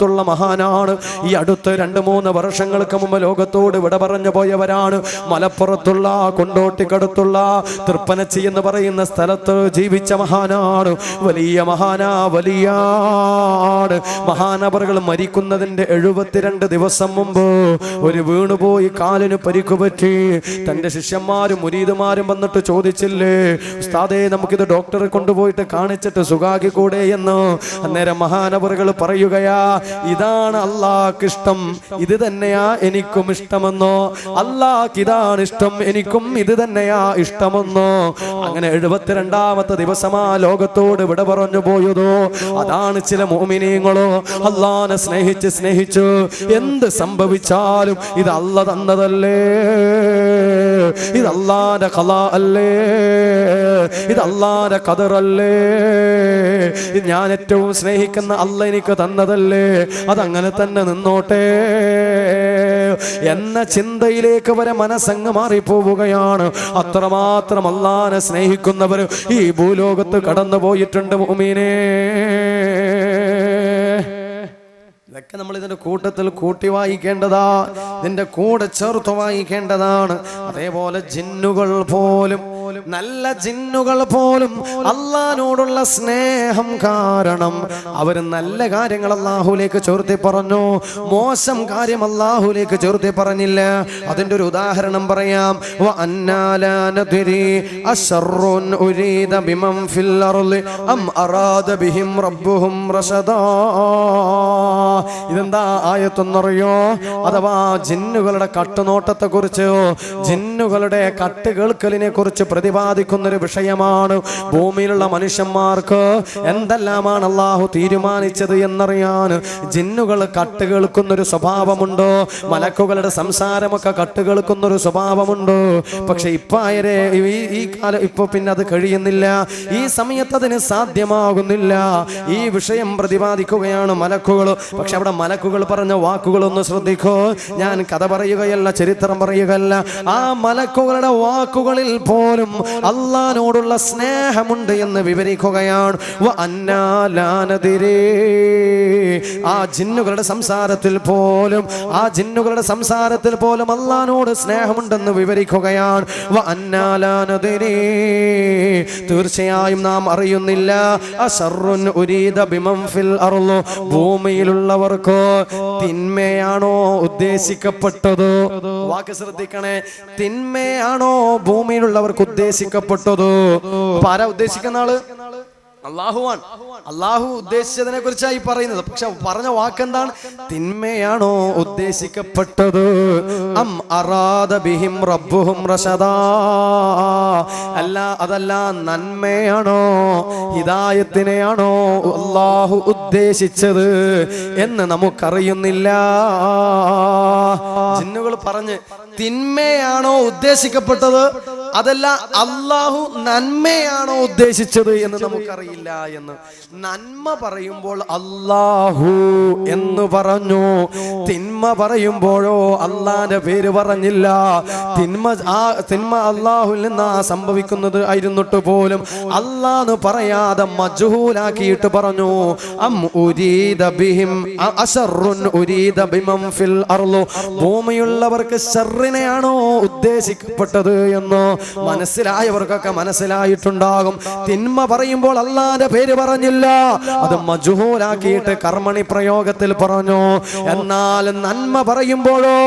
ുള്ള മഹാനാണ്. ഈ അടുത്ത് 2-3 വർഷങ്ങൾക്ക് മുമ്പ് ലോകത്തോട് വിട പറഞ്ഞു പോയവരാണ്. മലപ്പുറത്തുള്ള കൊണ്ടോട്ടിക്കടുത്തുള്ള തൃപ്പനച്ചി എന്ന് പറയുന്ന സ്ഥലത്ത് ജീവിച്ച മഹാനാണ്. വലിയ വലിയാണ്. മഹാനവറുകൾ മരിക്കുന്നതിന്റെ 72 ദിവസം മുമ്പ് ഒരു വീണുപോയി കാലിന് പരിക്കുപറ്റി. തന്റെ ശിഷ്യന്മാരും മുരീദുമാരും വന്നിട്ട് ചോദിച്ചില്ലേ, ഉസ്താദേ നമുക്കിത് ഡോക്ടറെ കൊണ്ടുപോയിട്ട് കാണിച്ചിട്ട് സുഖാക്കി കൂടെ എന്ന്. അന്നേരം മഹാനവറുകൾ പറയുകയാ, ഇതാണ് അല്ലാഹ്ക്ക് ഇഷ്ടം, ഇത് തന്നെയാ എനിക്കും ഇഷ്ടമെന്നോ. അല്ലാഹ്ക്ക് ഇതാണ് ഇഷ്ടം, എനിക്കും ഇത് തന്നെയാ ഇഷ്ടമെന്നോ. അങ്ങനെ 72ാമത്തെ ദിവസമാ ലോകത്തോട് വിട പറഞ്ഞു പോയതോ. അതാണ് ചില മുഅ്മിനീങ്ങളോ അല്ലാഹനെ സ്നേഹിച്ച് എന്ത് സംഭവിച്ചാലും ഇത് അല്ലാഹ് തന്നതല്ലേ, ഇത് അല്ലാഹുവിന്റെ ഖളാ അല്ലേ, ഇത് അല്ലാഹുവിന്റെ ഖദറല്ലേ, ഇത് ഞാൻ ഏറ്റവും സ്നേഹിക്കുന്ന അല്ലാഹ് എനിക്ക് തന്നതല്ലേ, അതങ്ങനെ തന്നെ നിന്നോട്ടെ എന്ന ചിന്തയിലേക്ക് വരെ മനസ്സങ്ങ് മാറിപ്പോവുകയാണ്. അത്രമാത്രം അല്ലാഹനെ സ്നേഹിക്കുന്നവർ ഈ ഭൂലോകത്ത് കടന്നു പോയിട്ടുണ്ട് മുഅ്മിനേ. ഇതൊക്കെ നമ്മൾ ഇതിന്റെ കൂട്ടത്തിൽ കൂട്ടി വായിക്കേണ്ടതാ, ഇതിന്റെ കൂടെ ചേർത്ത് വായിക്കേണ്ടതാണ്. അതേപോലെ ജിന്നുകൾ പോലും, നല്ല ജിന്നുകൾ പോലും അല്ലാഹുവിനോടുള്ള സ്നേഹം കാരണം അവർ നല്ല കാര്യങ്ങൾ അല്ലാഹുവിലേക്ക് ചേർത്തി പറഞ്ഞു, മോശം കാര്യം അല്ലാഹുവിലേക്ക് ചേർത്തി പറഞ്ഞില്ല. അതിന്റെ ഒരു ഉദാഹരണം പറയാം. ഇതെന്താ ആയത്തെന്നറിയോ? അഥവാ ജിന്നുകളുടെ കട്ടുനോട്ടത്തെ കുറിച്ച്, ജിന്നുകളുടെ കട്ട് കേൾക്കലിനെ കുറിച്ച് പ്രതിപാദിക്കുന്നൊരു വിഷയമാണ്. ഭൂമിയിലുള്ള മനുഷ്യന്മാർക്ക് എന്തെല്ലാമാണ് അല്ലാഹു തീരുമാനിച്ചത് എന്നറിയാൻ ജിന്നുകൾ കട്ട് കേൾക്കുന്നൊരു സ്വഭാവമുണ്ട്. മലക്കുകളുടെ സംസാരമൊക്കെ കട്ട് കേൾക്കുന്നൊരു സ്വഭാവമുണ്ട്. പക്ഷെ ഈ കാലം ഇപ്പൊ പിന്നെ അത് കഴിയുന്നില്ല, ഈ സമയത്ത് അതിന് സാധ്യമാകുന്നില്ല. ഈ വിഷയം പ്രതിപാദിക്കുകയാണ് മലക്കുകൾ. പക്ഷെ അവിടെ മലക്കുകൾ പറഞ്ഞ വാക്കുകളൊന്ന് ശ്രദ്ധിക്കോ. ഞാൻ കഥ പറയുകയല്ല, ചരിത്രം പറയുകയല്ല. ആ മലക്കുകളുടെ വാക്കുകളിൽ പോലും അല്ലാഹുവിനോടുള്ള സ്നേഹമുണ്ട് എന്ന് വിവരിക്കുകയാണ്. ആ ജിന്നുകളുടെ സംസാരത്തിൽ പോലും അല്ലാഹുവിനോട് സ്നേഹമുണ്ടെന്ന് വിവരിക്കുകയാണ്. തീർച്ചയായും നാം അറിയുന്നില്ല, ഭൂമിയിലുള്ളവർക്ക് തിന്മയാണോ ഉദ്ദേശിക്കപ്പെട്ടത്? വാക്ക് ശ്രദ്ധിക്കണേ. തിന്മയാണോ ഭൂമിയിലുള്ളവർക്ക് ഉദ്ദേശിക്കപ്പെട്ടത്? ആരാ ഉദ്ദേശിക്കുന്ന ആള്? അല്ലാഹുവാൻ. അല്ലാഹു ഉദ്ദേശിച്ചതിനെ കുറിച്ചായി പറയുന്നത്. പക്ഷെ പറഞ്ഞ വാക്കെന്താണ്? തിന്മയാണോ ഉദ്ദേശിക്കപ്പെട്ടത്? അം അറാദ ബിഹിം റബ്ബുഹും റശദാ, അല്ല അതല്ല, നന്മയാണോ ഹിദായത്തിനെയാണോ അല്ലാഹു ഉദ്ദേശിച്ചത് എന്ന് നമുക്കറിയുന്നില്ല. ജിന്നുകൾ പറഞ്ഞ് തിന്മയാണോ ഉദ്ദേശിക്കപ്പെട്ടത്, അതല്ല അല്ലാഹു നന്മയാണോ ഉദ്ദേശിച്ചത് എന്ന് നമുക്കറിയില്ല എന്ന്. നന്മ പറയുമ്പോൾ അല്ലാഹു എന്ന് പറഞ്ഞു, തിന്മ പറയുമ്പോഴോ അല്ലാഹുവിന്റെ പേര് പറഞ്ഞില്ല. തിന്മ അല്ലാഹുവിൽ നിന്നാ സംഭവിക്കുന്നത് ആയിരുന്നിട്ട് പോലും അല്ലാഹു പറയാതെ മജ്ഹൂലാക്കിയിട്ട് പറഞ്ഞു. അം ഉരീദ ബിഹിം അശറുൻ ഉരീദ ബിമൻ ഫിൽ അർള്, ഭൂമിയുള്ളവർക്ക് ശർറിനെയാണോ ഉദ്ദേശിക്കപ്പെട്ടത് എന്ന് മനസ്സിലായവർക്കൊക്കെ മനസ്സിലായിട്ടുണ്ടാകും. തിന്മ പറയുമ്പോൾ അല്ലാഹുവിന്റെ പേര് പറഞ്ഞില്ല, അത് മജ്ഹൂലാക്കിയിട്ട് കർമ്മണി പ്രയോഗത്തിൽ പറഞ്ഞു. എന്നാൽ നന്മ പറയുമ്പോഴോ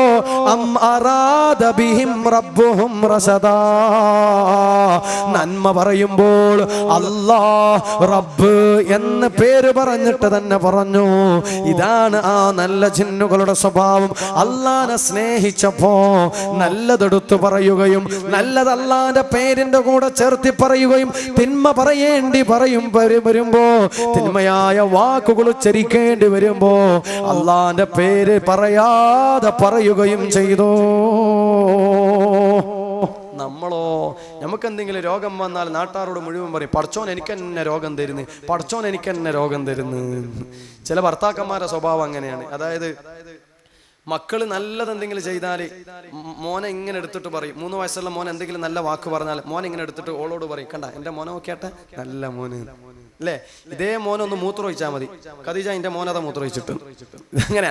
അം അറാദ ബിഹിം റബ്ബുഹും റശദാ, നന്മ പറയുമ്പോൾ അല്ലാഹ് റബ്ബ് എന്ന് പേര് പറഞ്ഞിട്ട് തന്നെ പറഞ്ഞു. ഇതാണ് ആ നല്ല ജിന്നുകളുടെ സ്വഭാവം. അല്ലാഹുവിനെ സ്നേഹിച്ചപ്പോ നല്ലതെടുത്തു പറയുകയും നല്ലതല്ലാന്റെ പേരിന്റെ കൂടെ ചേർത്തി പറയുകയും തിന്മ പറയേണ്ടി വരുമ്പോ തിന്മയായ വാക്കുകൾ ഉച്ചരിക്കേണ്ടി വരുമ്പോ അല്ലാഹുവിന്റെ പേര് പറയാതെ പറയുകയും ചെയ്തു. നമ്മളോ, നമുക്ക് എന്തെങ്കിലും രോഗം വന്നാൽ നാട്ടാരോട് മുഴുവൻ പറയും, പടച്ചോൻ എനിക്ക് എന്നെ രോഗം തരുന്നു, പടച്ചോൻ എനിക്ക് എന്നെ രോഗം തരുന്നു. ചില ഭർത്താക്കന്മാരുടെ സ്വഭാവം അങ്ങനെയാണ്. അതായത് മക്കള് നല്ലതെന്തെങ്കിലും ചെയ്താൽ മോനെ ഇങ്ങനെ എടുത്തിട്ട് പറയും. 3 വയസ്സുള്ള മോൻ എന്തെങ്കിലും നല്ല വാക്ക് പറഞ്ഞാൽ മോൻ ഇങ്ങനെ എടുത്തിട്ട് ഓളോട് പറയും, കണ്ട എന്റെ മോനെ നോക്കിയാട്ടെ നല്ല മോന്, അല്ലേ? ഇതേ മോനൊന്ന് മൂത്രമൊഴിച്ചാൽ മതി, ഖദീജ എൻ്റെ മോനതാ മൂത്രമൊഴിച്ചിട്ട്. അങ്ങനെ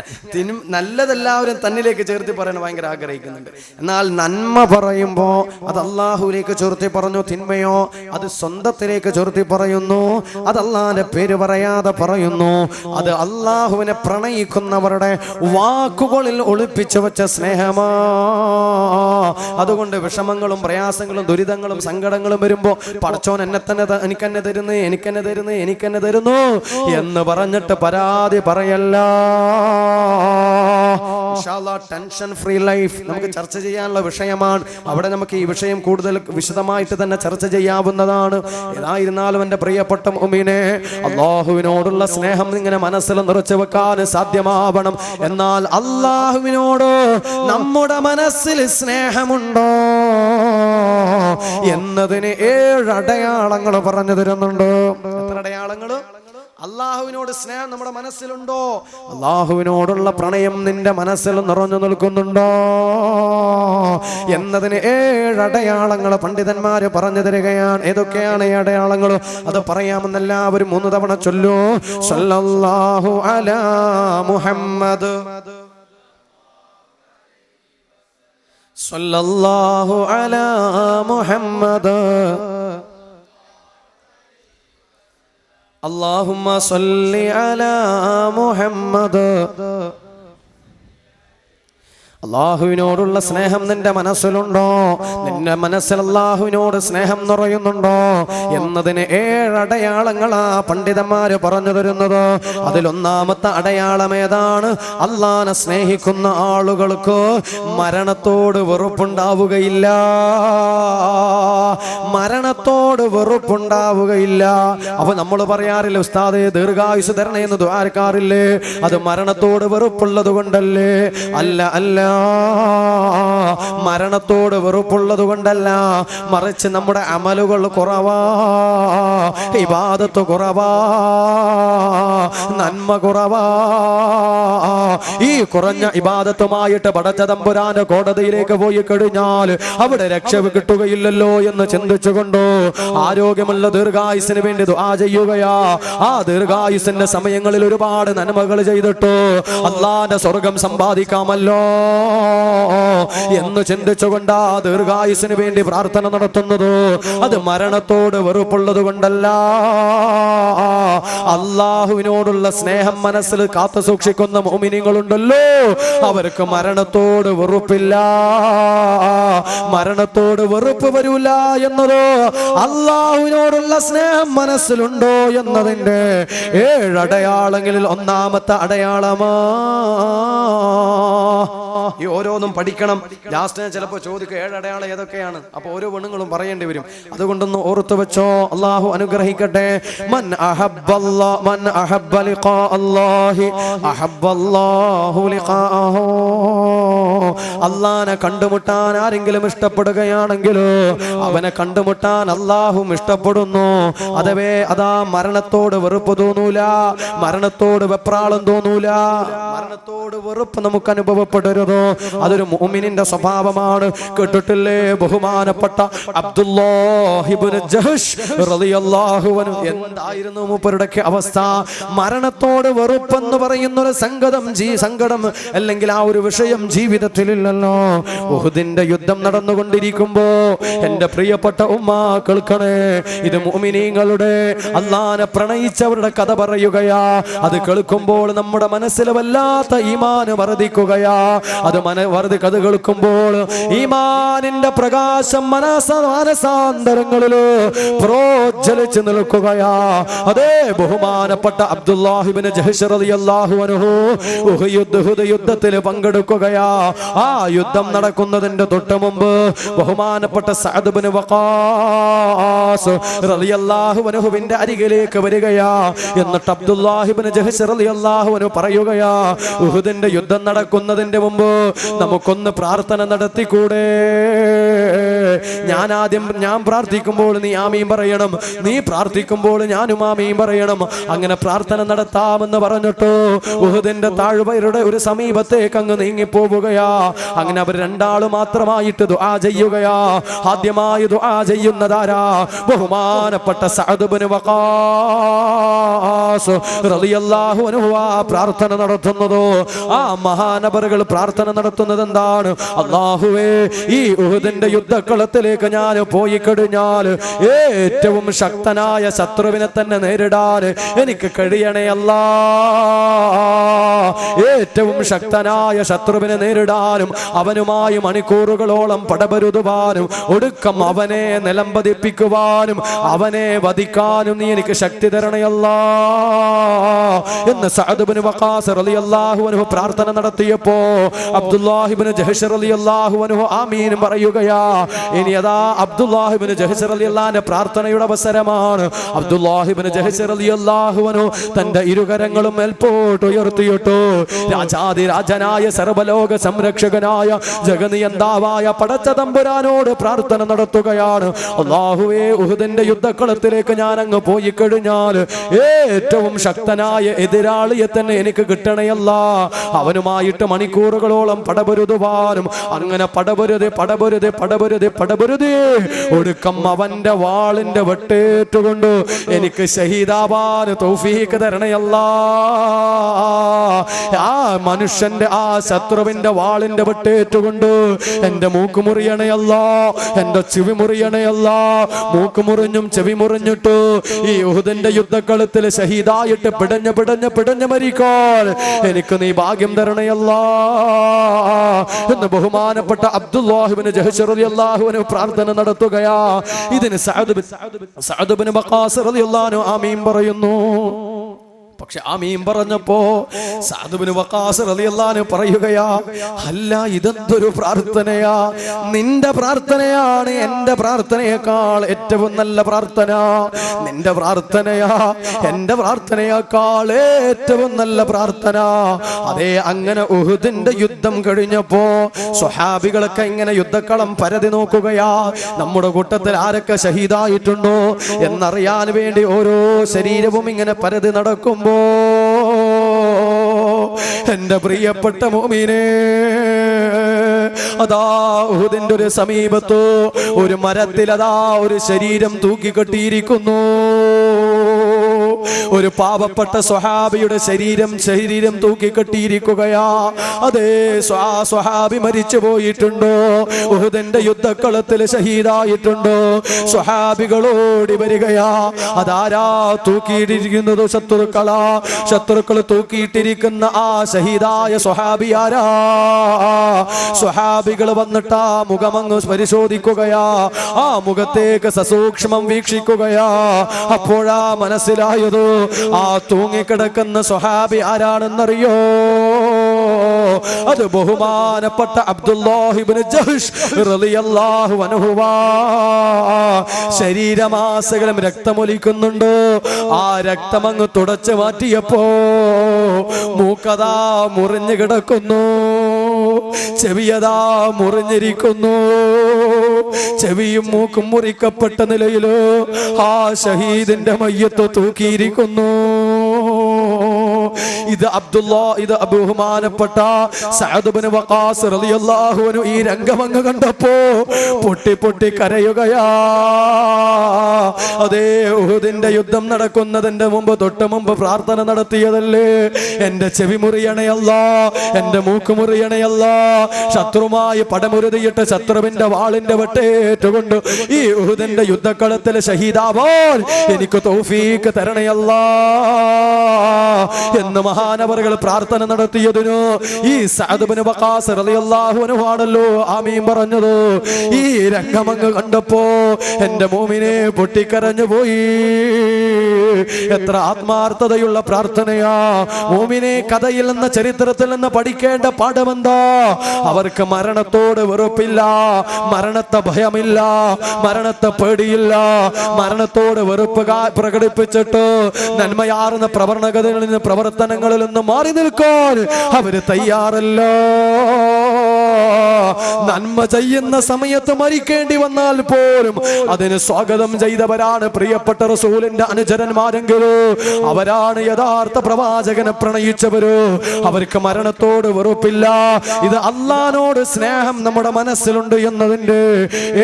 നല്ലതെല്ലാവരും തന്നിലേക്ക് ചേർത്തി പറയാൻ ഭയങ്കര ആഗ്രഹിക്കുന്നുണ്ട്. എന്നാൽ നന്മ പറയുമ്പോൾ അത് അള്ളാഹുവിലേക്ക് ചേർത്തി പറഞ്ഞു, തിന്മയോ അത് സ്വന്തത്തിലേക്ക് ചേർത്തി പറയുന്നു, അത് അള്ളാഹിന്റെ പേര് പറയാതെ പറയുന്നു. അത് അള്ളാഹുവിനെ പ്രണയിക്കുന്നവരുടെ വാക്കുകളിൽ ഒളിപ്പിച്ചു വെച്ച സ്നേഹമാ. അതുകൊണ്ട് വിഷമങ്ങളും പ്രയാസങ്ങളും ദുരിതങ്ങളും സങ്കടങ്ങളും വരുമ്പോ പടച്ചോൻ എനിക്കെന്നെ തരുന്നു എന്ന് പറഞ്ഞിട്ട് പരാതി പറയല്ല. ടെൻഷൻ ഫ്രീ ലൈഫ് നമുക്ക് ചർച്ച ചെയ്യാനുള്ള വിഷയമാണ്. അവിടെ നമുക്ക് ഈ വിഷയം കൂടുതൽ വിശദമായിട്ട് തന്നെ ചർച്ച ചെയ്യാവുന്നതാണ്. ഏതായിരുന്നാലും എൻ്റെ പ്രിയപ്പെട്ട മുഅ്മിനേ, അള്ളാഹുവിനോടുള്ള സ്നേഹം ഇങ്ങനെ മനസ്സിൽ നിറച്ചു വെക്കാൻ സാധ്യമാവണം. എന്നാൽ അള്ളാഹുവിനോട് നമ്മുടെ മനസ്സിൽ സ്നേഹമുണ്ടോ എന്നതിന് 7 അടയാളങ്ങൾ പറഞ്ഞു തരുന്നുണ്ട്. എത്ര അടയാളങ്ങൾ? അള്ളാഹുവിനോട് സ്നേഹം നമ്മുടെ മനസ്സിലുണ്ടോ? അള്ളാഹുവിനോടുള്ള പ്രണയം നിന്റെ മനസ്സിൽ നിറഞ്ഞു നിൽക്കുന്നുണ്ടോ എന്നതിന് 7 അടയാളങ്ങൾ പണ്ഡിതന്മാര് പറഞ്ഞു തരികയാണ്. ഏതൊക്കെയാണ് ഈ അടയാളങ്ങൾ? അത് പറയാമെന്നെല്ലാവരും 3 തവണ ചൊല്ലൂ. സല്ലല്ലാഹു അലാ മുഹമ്മദ്, സല്ലല്ലാഹു അലാ മുഹമ്മദ്, അല്ലാഹുമ്മ സല്ലി അലാ മുഹമ്മദ്. അള്ളാഹുവിനോടുള്ള സ്നേഹം നിന്റെ മനസ്സിലുണ്ടോ? നിന്റെ മനസ്സിൽ അള്ളാഹുവിനോട് സ്നേഹം നിറയുന്നുണ്ടോ എന്നതിന് 7 അടയാളങ്ങളാ പണ്ഡിതന്മാര് പറഞ്ഞു തരുന്നത്. അതിലൊന്നാമത്തെ അടയാളം ഏതാണ്? അള്ളാഹനെ സ്നേഹിക്കുന്ന ആളുകൾക്ക് മരണത്തോട് വെറുപ്പുണ്ടാവുകയില്ല. മരണത്തോട് വെറുപ്പുണ്ടാവുകയില്ല. അപ്പൊ നമ്മൾ പറയാറില്ല, ഉസ്താദേ ദീർഘായുസ് തരണേ എന്ന് ദുആർക്കാറില്ലേ? അത് മരണത്തോട് വെറുപ്പുള്ളത് കൊണ്ടല്ലേ? അല്ല, മരണത്തോട് വെറുപ്പുള്ളത് കൊണ്ടല്ല, മറിച്ച് നമ്മുടെ അമലുകൾ കുറവാ, ഇബാദത്ത് കുറവാ, നന്മ കുറവാ. ഈ കുറഞ്ഞ ഇബാദത്തുമായിട്ട് പടച്ച തമ്പുരാന്റെ കോടതിയിലേക്ക് പോയി കഴിഞ്ഞാൽ അവിടെ രക്ഷ കിട്ടുകയില്ലല്ലോ എന്ന് ചിന്തിച്ചുകൊണ്ടോ ആരോഗ്യമുള്ള ദീർഘായുസിന് വേണ്ടി ദുആ ചെയ്യുകയാ. ആ ദീർഘായുസിന്റെ സമയങ്ങളിൽ ഒരുപാട് നന്മകൾ ചെയ്തിട്ടോ അള്ളാന്റെ സ്വർഗം സമ്പാദിക്കാമല്ലോ എന്ന് ചിന്തിച്ചുകൊണ്ടാ ദീർഘായുസിന് വേണ്ടി പ്രാർത്ഥന നടത്തുന്നത്. അത് മരണത്തോട് വെറുപ്പുള്ളത് കൊണ്ടല്ല. അള്ളാഹുവിനോടുള്ള സ്നേഹം മനസ്സിൽ കാത്തു സൂക്ഷിക്കുന്ന മുഅ്മിനീങ്ങളുണ്ടല്ലോ, അവർക്ക് മരണത്തോട് വെറുപ്പില്ല. മരണത്തോട് വെറുപ്പ് വരൂല എന്നത് അള്ളാഹുവിനോടുള്ള സ്നേഹം മനസ്സിലുണ്ടോ എന്നതിന്റെ 7 അടയാളങ്ങളിൽ ഒന്നാമത്തെ അടയാളമാ. ഈ ഓരോന്നും പഠിക്കണം. ലാസ്റ്റ് ചിലപ്പോൾ ചോദിക്കും 7 അടയാളം ഏതൊക്കെയാണ്? അപ്പൊ ഓരോ പെണ്ണുങ്ങളും പറയേണ്ടി വരും. അതുകൊണ്ടൊന്ന് ഓർത്തു വെച്ചോ. അള്ളാഹു അനുഗ്രഹിക്കട്ടെ. മൻ അഹബ്ബ ലിഖാ അല്ലാഹി അഹബ്ബല്ലാഹു ലിഖാഅഹു. അള്ളാഹനെ കണ്ടുമുട്ടാൻ ആരെങ്കിലും ഇഷ്ടപ്പെടുകയാണെങ്കിൽ അവനെ കണ്ടുമുട്ടാൻ അള്ളാഹും ഇഷ്ടപ്പെടുന്നു. അതാ മരണത്തോട് വെറുപ്പ് തോന്നൂല, മരണത്തോട് വെപ്രാളം തോന്നൂല. മരണത്തോട് വെറുപ്പ് നമുക്ക് അനുഭവപ്പെടരുത്. അതൊരു മുഅ്മിനിന്റെ സ്വഭാവമാണ്. കേട്ടിട്ടില്ലേ ബഹുമാനപ്പെട്ട അബ്ദുല്ലാഹ് ഇബ്നു ജഹ്ഷ് റളിയല്ലാഹു അൻഹു? എന്തായിരുന്നു മൂപ്പരുടെ അവസ്ഥ? മരണത്തോട് വെറുപ്പെന്ന് പറയുന്ന ഒരു സങ്കടം അല്ലെങ്കിൽ ആ ഒരു വിഷയം ജീവിതത്തിലില്ലല്ലോ. ഉഹുദിന്റെ യുദ്ധം നടന്നുകൊണ്ടിരിക്കുമ്പോ എന്റെ പ്രിയപ്പെട്ട ഉമ്മ കേൾക്കണേ, ഇത് മുഅ്മിനീങ്ങളുടെ അല്ലാഹനെ പ്രണയിച്ചവരുടെ കഥ പറയുകയാ. അത് കേൾക്കുമ്പോൾ നമ്മുടെ മനസ്സിൽ വല്ലാത്ത ഈമാൻ വർദ്ധിക്കുകയാ. അത് കഥ കേൾക്കുമ്പോൾ ഈമാനിന്റെ പ്രകാശം മനസാന്തരങ്ങളില് പ്രോജ്വലിച്ച് നിൽക്കുകയാ. അതേ ബഹുമാനപ്പെട്ട അബ്ദുല്ലാഹ് ഇബ്നു ജഹ്ഷ് റളിയല്ലാഹു അൻഹു ഉഹുദ് യുദ്ധത്തിൽ പങ്കെടുക്കുകയാ. ആ യുദ്ധം നടക്കുന്നതിന്റെ തൊട്ട് മുമ്പ് ബഹുമാനപ്പെട്ട സഅദ് ഇബ്നു വഖാസ് റളിയല്ലാഹു അൻഹുവിന്റെ അരികിലേക്ക് വരികയാ. എന്നിട്ട് അബ്ദുല്ലാഹ് ഇബ്നു ജഹ്ഷ് റളിയല്ലാഹു അൻഹു പറയുകയാ, ഉഹുദിന്റെ യുദ്ധം നടക്കുന്നതിന്റെ മുമ്പ് നമുക്കൊന്ന് പ്രാർത്ഥന നടത്തിക്കൂടെ? ഞാൻ പ്രാർത്ഥിക്കുമ്പോൾ നീ ആമീൻ പറയണം, നീ പ്രാർത്ഥിക്കുമ്പോൾ ഞാനും ആമീൻ പറയണം. അങ്ങനെ പ്രാർത്ഥന നടത്താമെന്ന് പറഞ്ഞിട്ട് ഉഹുദിന്റെ താഴ്വരയുടെ ഒരു സമീപത്തേക്ക് അങ്ങ് നീങ്ങിപ്പോവുകയാ. അങ്ങനെ അവർ രണ്ടാള് മാത്രമായിട്ട് ദുആ ചെയ്യുകയാ. ആദ്യമായി ദുആ ചെയ്യുന്നതാരാ? ബഹുമാനപ്പെട്ട സഅദ് ഇബ്നു വഖാസ് റളിയല്ലാഹു അൻഹു പ്രാർത്ഥന നടത്തുന്നതോ. ആ മഹാനബറുകൾ പ്രാർത്ഥന നടത്തുന്നത് എന്താണ്? അല്ലാഹുവേ, ഈ ഉഹുദിന്റെ യുദ്ധക്കളത്തിലേക്ക് ഞാൻ പോയി കഴിഞ്ഞാൽ ഏറ്റവും ശക്തനായ ശത്രുവിനെ തന്നെ നേരിടാൻ എനിക്ക് കഴിയണേ അല്ലാ. ഏറ്റവും ശക്തനായ ശത്രുവിനെ നേരിടാനും അവനുമായി മണിക്കൂറുകളോളം പടപരുതുവാനും ഒടുക്കം അവനെ നിലംപതിപ്പിക്കുവാനും അവനെ വധിക്കാനും നീ എനിക്ക് ശക്തി തരണയല്ലാ എന്ന് സഅദ് ഇബ്നു വഖാസ് റളിയല്ലാഹു അൻഹു പ്രാർത്ഥന നടത്തിയപ്പോ അബ്ദുല്ലാഹി ഇബ്നു ജഹ്ശ് റളിയല്ലാഹു അൻഹു ആമീൻ പറയുകയാ. ഇനി അതാ അബ്ദുല്ലാഹി ഇബ്നു ജഹ്ശ് റളിയല്ലാഹുവിന്റെ പ്രാർത്ഥനയുടെ അവസരമാണ്. അബ്ദുല്ലാഹി ഇബ്നു ജഹ്ശ് റളിയല്ലാഹു അൻഹു തന്റെ ഇരുകരങ്ങളും മേൽപോട്ട് ഉയർത്തിയിട്ടു രാജാതിരാജനായ സർവലോക സംരക്ഷകനായ ജഗനിയന്താവായ പടച്ച തമ്പുരാനോട് പ്രാർത്ഥന നടത്തുകയാണ്. അല്ലാഹുവേ, ഉഹുദിന്റെ യുദ്ധക്കളത്തിലേക്ക് ഞാൻ അങ്ങ് പോയി കഴിഞ്ഞാൽ ഏറ്റവും ശക്തനായ എതിരാളിയെ തന്നെ എനിക്ക് കിട്ടണയല്ല. അവനുമായിട്ട് മണിക്കൂറുകളോളം പടപൊരുതുവാനും അങ്ങനെ പടപൊരുതി ഒടുക്കം അവന്റെ വാളിന്റെ വെട്ടേറ്റുകൊണ്ട് എനിക്ക് ഷഹീദാവാൻ തൗഫീഖ് തരണയല്ല. ആ മനുഷ്യന്റെ ആ ശത്രുവിന്റെ വാളിന്റെ വെട്ടേറ്റുകൊണ്ട് എന്റെ മൂക്ക് മുറിയണയല്ല, എന്റെ ചെവി മുറിയണയല്ല. മൂക്ക് മുറിഞ്ഞും ചെവി മുറിഞ്ഞിട്ട് ഈ ഉഹുദിന്റെ യുദ്ധക്കളത്തിൽ ഷഹീദായിട്ട് പിടഞ്ഞ് മരിക്കാൻ എനിക്ക് നീ ഭാഗ്യം തരണയല്ല എന്ന് ബഹുമാനപ്പെട്ട അബ്ദുല്ലാഹി ഇബ്നു ജഹ്ശ് റളിയല്ലാഹു അൻഹു പ്രാർത്ഥന നടത്തുകയാ. ഇതിന് സഅദ് ഇബ്നു വഖാസ് റളിയല്ലാഹു അൻഹു ആമീൻ പറയുന്നു. പക്ഷെ ആമീൻ പറഞ്ഞപ്പോ സഅദ് ഇബ്നു വഖാസ് റളിയല്ലാഹു അൻഹു പറയുകയാ, അല്ല, ഇതെന്തൊരു പ്രാർത്ഥനയാ? നിന്റെ പ്രാർത്ഥനയാണ് എന്റെ പ്രാർത്ഥനയേക്കാൾ ഏറ്റവും നല്ല പ്രാർത്ഥന. നിന്റെ പ്രാർത്ഥനയാ എന്റെ പ്രാർത്ഥനയേക്കാൾ ഏറ്റവും നല്ല പ്രാർത്ഥന. അതേ, അങ്ങനെ ഉഹുദിന്റെ യുദ്ധം കഴിഞ്ഞപ്പോ സ്വഹാബികളൊക്കെ ഇങ്ങനെ യുദ്ധക്കളം പരതി നോക്കുകയാ. നമ്മുടെ കൂട്ടത്തിൽ ആരൊക്കെ ഷഹീദായിട്ടുണ്ടോ എന്നറിയാൻ വേണ്ടി ഓരോ ശരീരവും ഇങ്ങനെ പരതി നടക്കുമ്പോ എന്റെ പ്രിയപ്പെട്ട മുഅ്മിനേ, അതാ ഉഹുദിന്റെ ഒരു സമീപത്ത് ഒരു മരത്തിൽ അതാ ഒരു ശരീരം തൂക്കിക്കെട്ടിയിരിക്കുന്നു. ഒരു പാവപ്പെട്ട സ്വഹാബിയുടെ ശരീരം തൂക്കിക്കെട്ടിയിരിക്കുകയാ. അതേ, സ്വഹാബി മരിച്ചു പോയിട്ടുണ്ടോ? ഉഹുദിന്റെ യുദ്ധക്കളത്തിൽ ഷഹീദായിട്ടുണ്ടോ? സ്വഹാബികളോടി വരികയാ. അതാരാ തൂക്കിയിട്ടിരിക്കുന്നത്? ശത്രുക്കൾ തൂക്കിയിട്ടിരിക്കുന്ന ആ ഷഹീദായ സ്വഹാബി ആരാ? സ്വഹാബികൾ വന്നിട്ട് ആ മുഖമങ്ങ് പരിശോധിക്കുകയാ. ആ മുഖത്തേക്ക് സസൂക്ഷ്മം വീക്ഷിക്കുകയാ. അപ്പോഴാ മനസ്സിലായത് ആ തൂങ്ങിക്കിടക്കുന്ന സ്വഹാബി ആരാണെന്നറിയോ? അത് ബഹുമാനപ്പെട്ട അബ്ദുല്ലാഹി ഇബ്നു ജഹ്ശ് റളിയല്ലാഹു അൻഹു. ശരീരമാസകലം രക്തമൊലിക്കുന്നുണ്ട്. ആ രക്തമങ്ങ് തുടച്ചു മാറ്റിയപ്പോ മൂക്കതാ മുറിഞ്ഞു കിടക്കുന്നു, ചെവിയതാ മുറിഞ്ഞിരിക്കുന്നു. ചെവിയും മൂക്കും മുറിക്കപ്പെട്ട നിലയില് ആ ഷഹീദിന്റെ മയ്യത്ത് തൂക്കിയിരിക്കുന്നു. ഇത് ബഹുമാനപ്പെട്ട സഅദ് ഇബ്നു വഖാസ് റളിയല്ലാഹു അൻഹു ഈ രംഗമങ്ങ് കണ്ടപ്പോ പൊട്ടി കരയുകയാ. അതേ, ഉഹുദിന്റെ യുദ്ധം നടക്കുന്നതിന്റെ തൊട്ട് മുമ്പ് പ്രാർത്ഥന നടത്തിയതല്ലേ? എന്റെ ചെവി മുറിയണയല്ല, എന്റെ മൂക്ക് മുറിയണയല്ല. ശത്രുമായി പടമുരുതിയിട്ട് ശത്രുവിന്റെ വാളിന്റെ വെട്ടേറ്റുകൊണ്ട് ഈ ഉഹുദിന്റെ യുദ്ധക്കളത്തിൽ ഷഹീദാവാൻ എനിക്ക് തൗഫീഖ് തരണയല്ല എന്ന് മഹാനവറുകൾ പ്രാർത്ഥന നടത്തിയതിനു ഈ സഅദ് ഇബ്നു വഖാസ് റളിയല്ലാഹു അൻഹു ആണല്ലോ ആമീൻ പറഞ്ഞത്. ഈ രംഗമങ്ങ് കണ്ടപ്പോ എന്റെ മോമിനെ പൊട്ടിക്കരഞ്ഞു പോയി. എത്ര ആത്മാർത്ഥതയുള്ള പ്രാർത്ഥനയാ! മോമിനെ കഥയിൽ നിന്ന്, ചരിത്രത്തിൽ നിന്ന് പഠിക്കേണ്ട പാഠമെന്താ? അവർക്ക് മരണത്തോട് വെറുപ്പില്ല, മരണത്തെ ഭയമില്ല, മരണത്തെ പേടിയില്ല. മരണത്തോട് വെറുപ്പ് പ്രകടിപ്പിച്ചിട്ട് നന്മയാർന്ന പ്രവർത്തനങ്ങളിൽ നിന്ന് മാറി നിൽക്കാൻ അവര് തയ്യാറല്ല. നന്മ ചെയ്യുന്ന സമയത്ത് മരിക്കേണ്ടി വന്നാൽ പോലും അതിന് സ്വാഗതം ചെയ്തവരാണ് പ്രിയപ്പെട്ട റസൂലിന്റെ അനുചരന്മാരെങ്കിലോ, അവരാണ് യഥാർത്ഥ പ്രവാചകനെ പ്രണയിച്ചവരോ. അവർക്ക് മരണത്തോട് വെറുപ്പില്ല. ഇത് അള്ളാനോട് സ്നേഹം നമ്മുടെ മനസ്സിലുണ്ട് എന്നതിന്റെ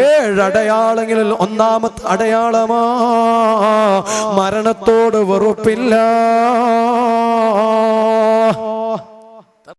7 അടയാളങ്ങളിൽ ഒന്നാമത്തെ അടയാളമാ മരണത്തോട് വെറുപ്പില്ല.